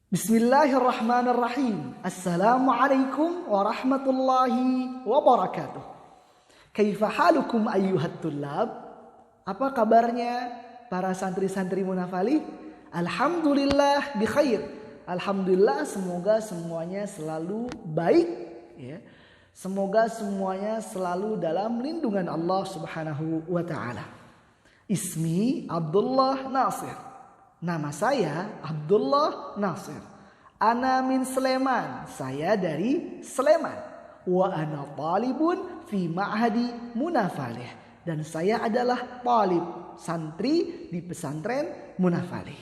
Bismillahirrahmanirrahim. Assalamualaikum warahmatullahi wabarakatuh. Kaifa halukum ayyuhat tullab? Apa kabarnya para santri-santri Munafali? Alhamdulillah bi khair. Alhamdulillah, semoga semuanya selalu baik ya. Semoga semuanya selalu dalam lindungan Allah Subhanahu wa taala. Ismi Abdullah Nasir. Nama saya Abdullah Nasir. Ana min Sleman. Saya dari Sleman. Wa ana talibun fi ma'hadi Munafalih. Dan saya adalah talib, santri di pesantren Munafalih.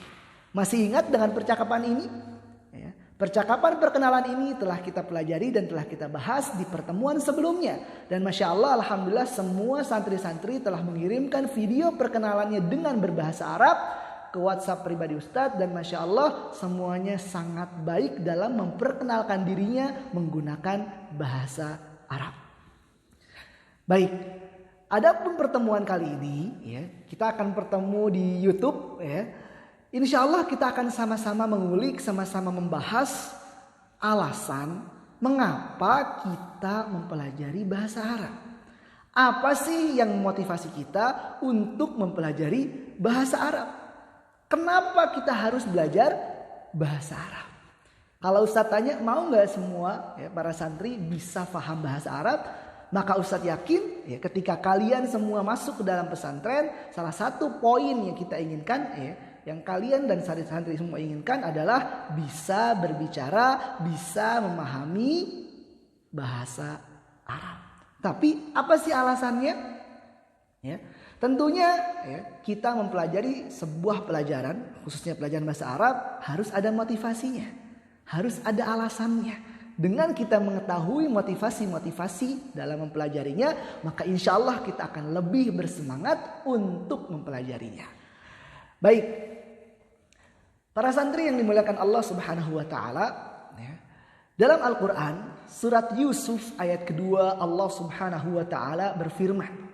Masih ingat dengan percakapan ini? Ya. Percakapan perkenalan ini telah kita pelajari dan telah kita bahas di pertemuan sebelumnya. Dan Masya Allah, Alhamdulillah semua santri-santri telah mengirimkan video perkenalannya dengan berbahasa Arab ke WhatsApp pribadi Ustadz, dan Masya Allah semuanya sangat baik dalam memperkenalkan dirinya menggunakan bahasa Arab. Baik, adapun pertemuan kali ini ya, kita akan bertemu di YouTube ya. Insya Allah kita akan sama-sama mengulik, sama-sama membahas alasan mengapa kita mempelajari bahasa Arab. Apa sih yang memotivasi kita untuk mempelajari bahasa Arab? Kenapa kita harus belajar bahasa Arab? Kalau Ustadz tanya, mau gak semua ya, para santri bisa paham bahasa Arab? Maka Ustadz yakin ya, ketika kalian semua masuk ke dalam pesantren, salah satu poin yang kita inginkan ya, yang kalian dan santri-santri semua inginkan adalah bisa berbicara, bisa memahami bahasa Arab. Tapi apa sih alasannya? Ya, tentunya ya, kita mempelajari sebuah pelajaran, khususnya pelajaran bahasa Arab, harus ada motivasinya, harus ada alasannya. Dengan kita mengetahui motivasi-motivasi dalam mempelajarinya, maka insya Allah kita akan lebih bersemangat untuk mempelajarinya. Baik, para santri yang dimuliakan Allah Subhanahu wa taala, ya, dalam Al-Qur'an surat Yusuf ayat kedua Allah Subhanahu wa taala berfirman,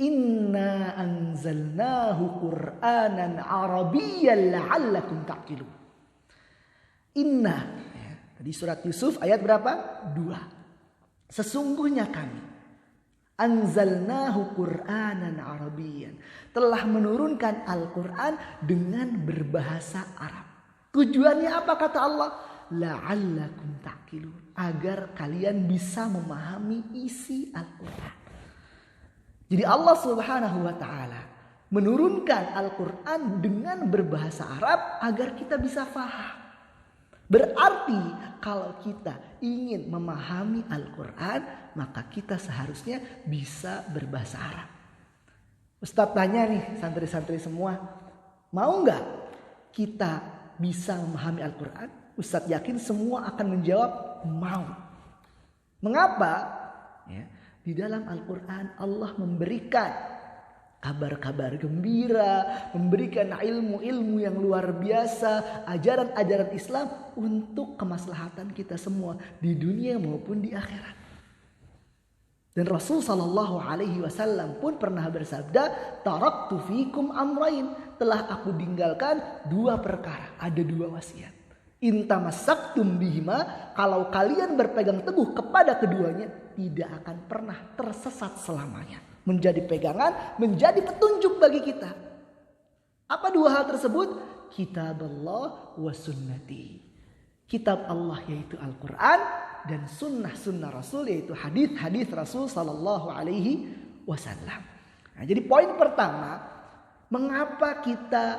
Inna anzalnahu Qur'anan Arabiyyan la'allakum ta'qilun. Inna ya, tadi surat Yusuf ayat berapa? 2. Sesungguhnya kami anzalnahu Qur'anan Arabiyyan, telah menurunkan Al-Qur'an dengan berbahasa Arab. Tujuannya apa kata Allah? La'allakum ta'qilun, agar kalian bisa memahami isi Al-Qur'an. Jadi Allah Subhanahu wa taala menurunkan Al-Qur'an dengan berbahasa Arab agar kita bisa faham. Berarti kalau kita ingin memahami Al-Qur'an, maka kita seharusnya bisa berbahasa Arab. Ustadz tanya nih santri-santri semua, mau nggak kita bisa memahami Al-Qur'an? Ustadz yakin semua akan menjawab mau. Mengapa? Ya. Di dalam Al-Quran Allah memberikan kabar-kabar gembira, memberikan ilmu-ilmu yang luar biasa, ajaran-ajaran Islam untuk kemaslahatan kita semua di dunia maupun di akhirat. Dan Rasul Shallallahu Alaihi Wasallam pun pernah bersabda, taraktu fikum amrain, telah aku tinggalkan 2 perkara, ada 2 wasiat. Intamasaktum bihima, kalau kalian berpegang teguh kepada keduanya, tidak akan pernah tersesat selamanya. Menjadi pegangan, menjadi petunjuk bagi kita. Apa 2 hal tersebut? Kitab Allah wa sunnati. Kitab Allah yaitu Al-Quran, dan sunnah-sunnah Rasul yaitu hadis-hadis Rasul Sallallahu Alaihi Wasallam. Nah, jadi poin pertama, mengapa kita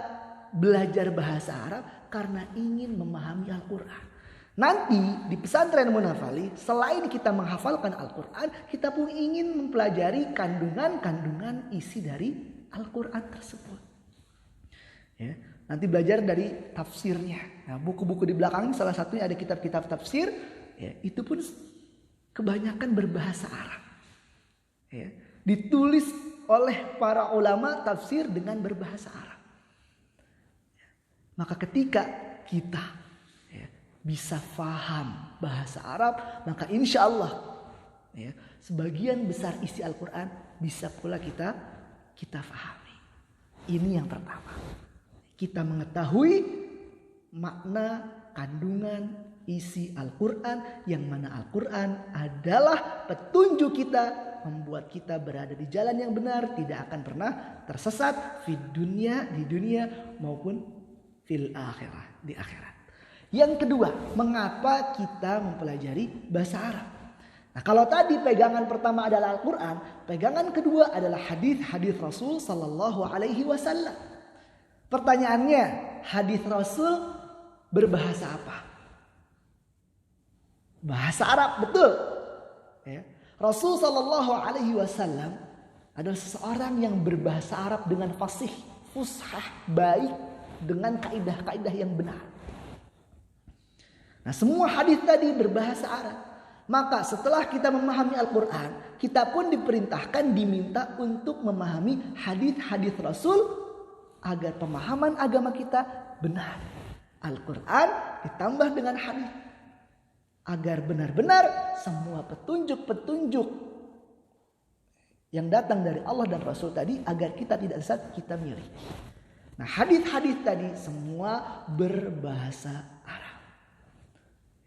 belajar bahasa Arab? Karena ingin memahami Al-Quran. Nanti di pesantren Munafali, selain kita menghafalkan Al-Quran, kita pun ingin mempelajari kandungan-kandungan isi dari Al-Quran tersebut. Ya, nanti belajar dari tafsirnya. Nah, buku-buku di belakang salah satunya ada kitab-kitab tafsir. Ya, itu pun kebanyakan berbahasa Arab. Ya, ditulis oleh para ulama tafsir dengan berbahasa Arab. Maka ketika kita ya, bisa faham bahasa Arab, maka insya Allah ya, sebagian besar isi Al-Quran bisa pula kita fahami. Ini yang pertama. Kita mengetahui makna kandungan isi Al-Quran, yang mana Al-Quran adalah petunjuk kita, membuat kita berada di jalan yang benar, tidak akan pernah tersesat di dunia maupun fil akhirah, di akhirat. Yang kedua, mengapa kita mempelajari bahasa Arab? Nah, kalau tadi pegangan pertama adalah Al-Quran, pegangan kedua adalah hadis Rasul Sallallahu Alaihi Wasallam. Pertanyaannya, hadis Rasul berbahasa apa? Bahasa Arab, betul. Ya. Rasul Sallallahu Alaihi Wasallam adalah seseorang yang berbahasa Arab dengan fasih, fushah, baik, dengan kaidah-kaidah yang benar. Nah, semua hadis tadi berbahasa Arab. Maka setelah kita memahami Al-Quran, kita pun diminta untuk memahami hadis-hadis Rasul agar pemahaman agama kita benar. Al-Quran ditambah dengan hadis, agar benar-benar semua petunjuk-petunjuk yang datang dari Allah dan Rasul tadi, agar kita tidak sesat, kita miliki. Nah, hadis-hadis tadi semua berbahasa Arab.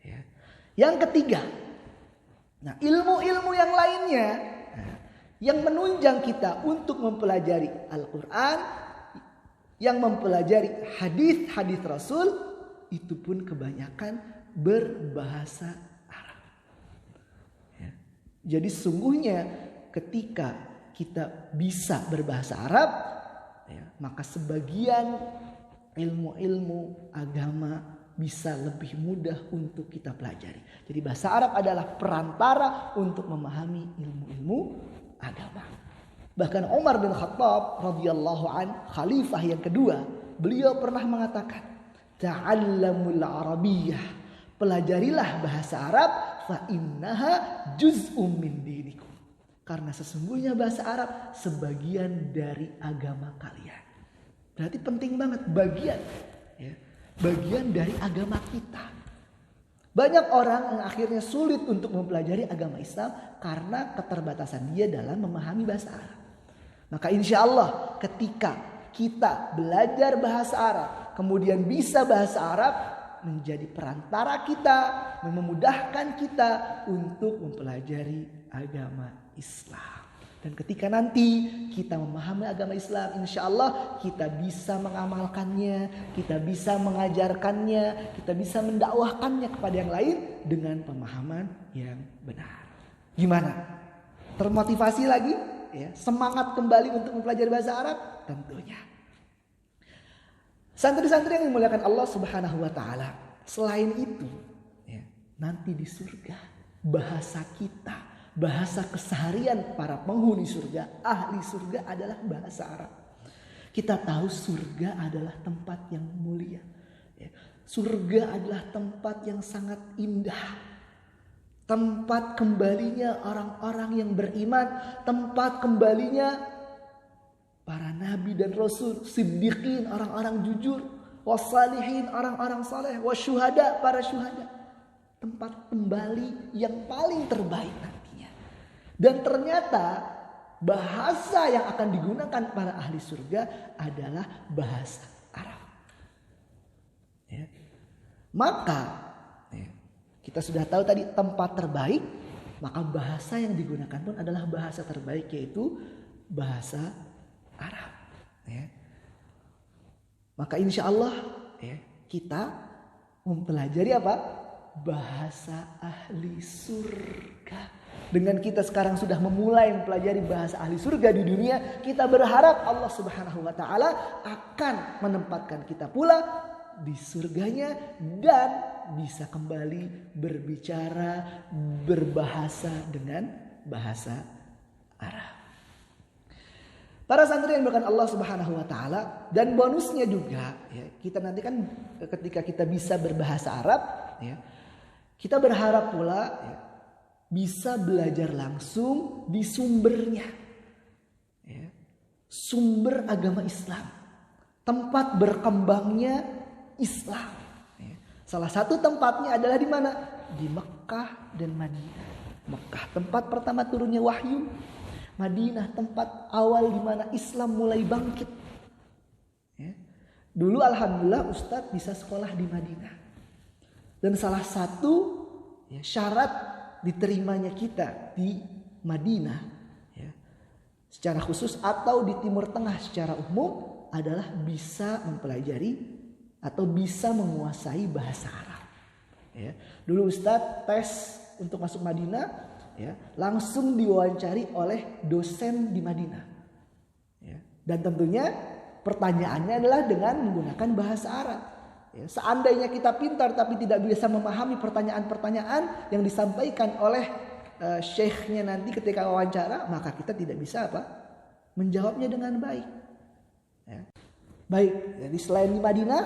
Ya. Yang ketiga, nah, ilmu-ilmu yang lainnya yang menunjang kita untuk mempelajari Al-Quran, yang mempelajari hadis-hadis Rasul, itu pun kebanyakan berbahasa Arab. Ya. Jadi sungguhnya ketika kita bisa berbahasa Arab, ya, maka sebagian ilmu-ilmu agama bisa lebih mudah untuk kita pelajari. Jadi bahasa Arab adalah perantara untuk memahami ilmu-ilmu agama. Bahkan Umar bin Khattab radhiyallahu an, khalifah yang kedua, beliau pernah mengatakan, "Ta'allamul Arabiyyah." Pelajarilah bahasa Arab, fa innaha juz'um min dinikum. Karena sesungguhnya bahasa Arab sebagian dari agama kalian. Berarti penting banget, bagian, ya, bagian dari agama kita. Banyak orang yang akhirnya sulit untuk mempelajari agama Islam karena keterbatasan dia dalam memahami bahasa Arab. Maka insya Allah ketika kita belajar bahasa Arab, kemudian bisa bahasa Arab, menjadi perantara kita, memudahkan kita untuk mempelajari agama Islam. Dan ketika nanti kita memahami agama Islam, insya Allah kita bisa mengamalkannya, kita bisa mengajarkannya, kita bisa mendakwahkannya kepada yang lain dengan pemahaman yang benar. Gimana? Termotivasi lagi? Ya, semangat kembali untuk mempelajari bahasa Arab? Tentunya. Santri-santri yang dimuliakan Allah Subhanahu wa taala, selain itu, ya, nanti di surga bahasa kita, bahasa keseharian para penghuni surga, ahli surga adalah bahasa Arab. Kita tahu surga adalah tempat yang mulia. Ya, surga adalah tempat yang sangat indah. Tempat kembalinya orang-orang yang beriman, tempat kembalinya para nabi dan rasul, siddiqin, orang-orang jujur, wassalihin, orang-orang saleh, wasyuhada, para syuhada. Tempat kembali yang paling terbaik nantinya. Dan ternyata bahasa yang akan digunakan para ahli surga adalah bahasa Arab. Ya. Maka ya, kita sudah tahu tadi tempat terbaik, maka bahasa yang digunakan pun adalah bahasa terbaik, yaitu bahasa Arab. Ya. Maka insya Allah ya, kita mempelajari apa? Bahasa ahli surga. Dengan kita sekarang sudah memulai mempelajari bahasa ahli surga di dunia, kita berharap Allah Subhanahu wa taala akan menempatkan kita pula di surganya dan bisa kembali berbicara, berbahasa dengan bahasa Arab. Para santri yang dimuliakan Allah Subhanahu wa taala, dan bonusnya juga ya, kita nanti kan ketika kita bisa berbahasa Arab ya, kita berharap pula ya, bisa belajar langsung di sumbernya. Ya, sumber agama Islam, tempat berkembangnya Islam. Ya, salah satu tempatnya adalah di mana? Di Mekah dan Madinah. Mekah tempat pertama turunnya wahyu. Madinah tempat awal di mana Islam mulai bangkit. Ya. Dulu alhamdulillah Ustadz bisa sekolah di Madinah. Dan salah satu syarat diterimanya kita di Madinah secara khusus atau di Timur Tengah secara umum adalah bisa mempelajari atau bisa menguasai bahasa Arab. Dulu Ustadz tes untuk masuk Madinah, langsung diwawancari oleh dosen di Madinah. Dan tentunya pertanyaannya adalah dengan menggunakan bahasa Arab. Seandainya kita pintar tapi tidak bisa memahami pertanyaan-pertanyaan yang disampaikan oleh syekhnya nanti ketika wawancara, maka kita tidak bisa menjawabnya dengan baik. Baik, jadi selain di Madinah,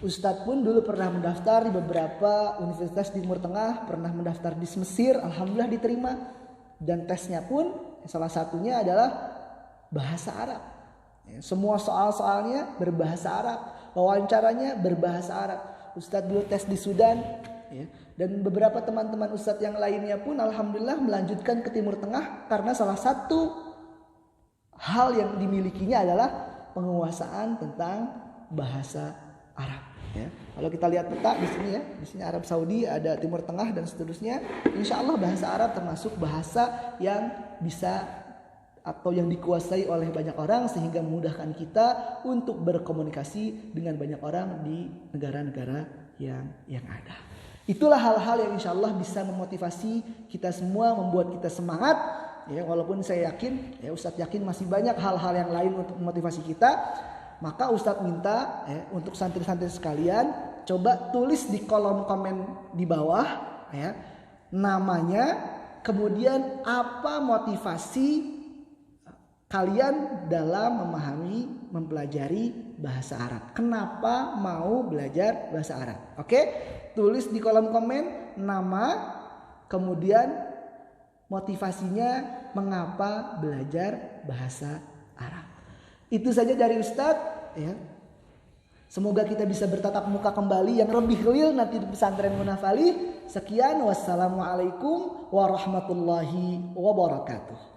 Ustadz pun dulu pernah mendaftar di beberapa universitas di Timur Tengah, pernah mendaftar di Mesir, alhamdulillah diterima. Dan tesnya pun salah satunya adalah bahasa Arab. Semua soal-soalnya berbahasa Arab, wawancaranya berbahasa Arab. Ustadz dulu tes di Sudan, dan beberapa teman-teman Ustadz yang lainnya pun alhamdulillah melanjutkan ke Timur Tengah karena salah satu hal yang dimilikinya adalah penguasaan tentang bahasa Arab. Kalau kita lihat peta di sini di sini Arab Saudi, ada Timur Tengah dan seterusnya. Insya Allah bahasa Arab termasuk bahasa yang bisa atau yang dikuasai oleh banyak orang sehingga memudahkan kita untuk berkomunikasi dengan banyak orang di negara-negara yang ada. Itulah hal-hal yang insya Allah bisa memotivasi kita semua, membuat kita semangat. Walaupun saya yakin, Ustadz yakin masih banyak hal-hal yang lain untuk memotivasi kita. Maka Ustadz minta untuk santri-santri sekalian, coba tulis di kolom komen di bawah namanya, kemudian apa motivasi kalian dalam memahami, mempelajari bahasa Arab. Kenapa mau belajar bahasa Arab? Oke, tulis di kolom komen nama, kemudian motivasinya mengapa belajar bahasa Arab. Itu saja dari Ustadz. Semoga kita bisa bertatap muka kembali yang lebih real nanti di pesantren Munafalih. Sekian, wassalamualaikum warahmatullahi wabarakatuh.